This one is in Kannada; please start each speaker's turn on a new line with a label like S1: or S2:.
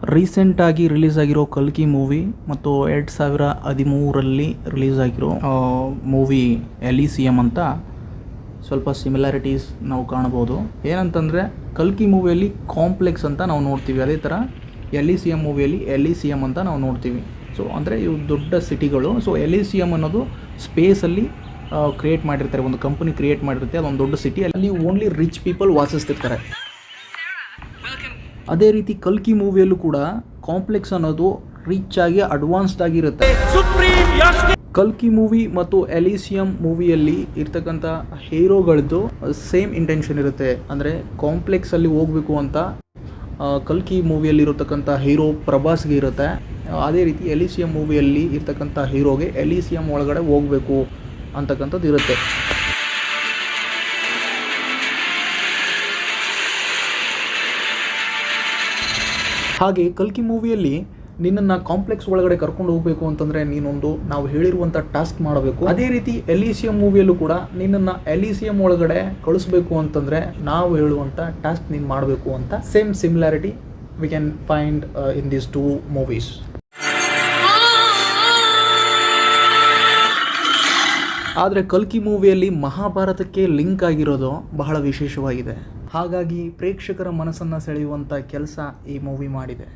S1: ರೀಸೆಂಟಾಗಿ ರಿಲೀಸ್ ಆಗಿರೋ ಕಲ್ಕಿ ಮೂವಿ ಮತ್ತು 2013ರಲ್ಲಿ ರಿಲೀಸ್ ಆಗಿರೋ ಮೂವಿ ಎಲಿಸಿಯಮ್ ಅಂತ ಸ್ವಲ್ಪ ಸಿಮಿಲಾರಿಟೀಸ್ ನಾವು ಕಾಣ್ಬೋದು. ಏನಂತಂದರೆ ಕಲ್ಕಿ ಮೂವಿಯಲ್ಲಿ ಕಾಂಪ್ಲೆಕ್ಸ್ ಅಂತ ನಾವು ನೋಡ್ತೀವಿ, ಅದೇ ಥರ ಎಲಿಸಿಯಮ್ ಮೂವಿಯಲ್ಲಿ ಎಲಿಸಿಯಮ್ ಅಂತ ನಾವು ನೋಡ್ತೀವಿ. ಸೊ ಅಂದರೆ ಇವು ದೊಡ್ಡ ಸಿಟಿಗಳು. ಸೊ ಎಲಿಸಿಯಮ್ ಅನ್ನೋದು ಸ್ಪೇಸಲ್ಲಿ ಕ್ರಿಯೇಟ್ ಮಾಡಿರ್ತಾರೆ, ಒಂದು ಕಂಪನಿ ಕ್ರಿಯೇಟ್ ಮಾಡಿರುತ್ತೆ, ಅದೊಂದು ದೊಡ್ಡ ಸಿಟಿ, ಅಲ್ಲಿ ಓನ್ಲಿ ರಿಚ್ ಪೀಪಲ್ ವಾಸಿಸ್ತಿರ್ತಾರೆ. ಅದೇ ರೀತಿ ಕಲ್ಕಿ ಮೂವಿಯಲ್ಲೂ ಕೂಡ ಕಾಂಪ್ಲೆಕ್ಸ್ ಅನ್ನೋದು ರಿಚ್ ಆಗಿ ಅಡ್ವಾನ್ಸ್ಡ್ ಆಗಿರುತ್ತೆ. ಕಲ್ಕಿ ಮೂವಿ ಮತ್ತು ಎಲಿಸಿಯಮ್ ಮೂವಿಯಲ್ಲಿ ಇರ್ತಕ್ಕಂಥ ಹೀರೋಗಳದ್ದು ಸೇಮ್ ಇಂಟೆನ್ಷನ್ ಇರುತ್ತೆ. ಅಂದರೆ ಕಾಂಪ್ಲೆಕ್ಸಲ್ಲಿ ಹೋಗಬೇಕು ಅಂತ ಕಲ್ಕಿ ಮೂವಿಯಲ್ಲಿ ಇರತಕ್ಕಂಥ ಹೀರೋ ಪ್ರಭಾಸ್ಗೆ ಇರುತ್ತೆ. ಅದೇ ರೀತಿ ಎಲಿಸಿಯಮ್ ಮೂವಿಯಲ್ಲಿ ಇರ್ತಕ್ಕಂಥ ಹೀರೋಗೆ ಎಲಿಸಿಯಮ್ ಒಳಗಡೆ ಹೋಗಬೇಕು ಅಂತಕ್ಕಂಥದ್ದು ಇರುತ್ತೆ. ಹಾಗೆ ಕಲ್ಕಿ ಮೂವಿಯಲ್ಲಿ ನಿನ್ನನ್ನು ಕಾಂಪ್ಲೆಕ್ಸ್ ಒಳಗಡೆ ಕರ್ಕೊಂಡು ಹೋಗಬೇಕು ಅಂತಂದರೆ ನೀನೊಂದು ನಾವು ಹೇಳಿರುವಂಥ ಟಾಸ್ಕ್ ಮಾಡಬೇಕು. ಅದೇ ರೀತಿ ಎಲಿಸಿಯಮ್ ಮೂವಿಯಲ್ಲೂ ಕೂಡ ನಿನ್ನನ್ನು ಎಲಿಸಿಯಮ್ ಒಳಗಡೆ ಕಳಿಸ್ಬೇಕು ಅಂತಂದರೆ ನಾವು ಹೇಳುವಂಥ ಟಾಸ್ಕ್ ನೀನು ಮಾಡಬೇಕು ಅಂತ. Same similarity we can find in these two movies. ಆದರೆ ಕಲ್ಕಿ ಮೂವಿಯಲ್ಲಿ ಮಹಾಭಾರತಕ್ಕೆ ಲಿಂಕ್ ಆಗಿರೋದು ಬಹಳ ವಿಶೇಷವಾಗಿದೆ. ಹಾಗಾಗಿ ಪ್ರೇಕ್ಷಕರ ಮನಸ್ಸನ್ನು ಸೆಳೆಯುವಂಥ ಕೆಲಸ ಈ ಮೂವಿ ಮಾಡಿದೆ.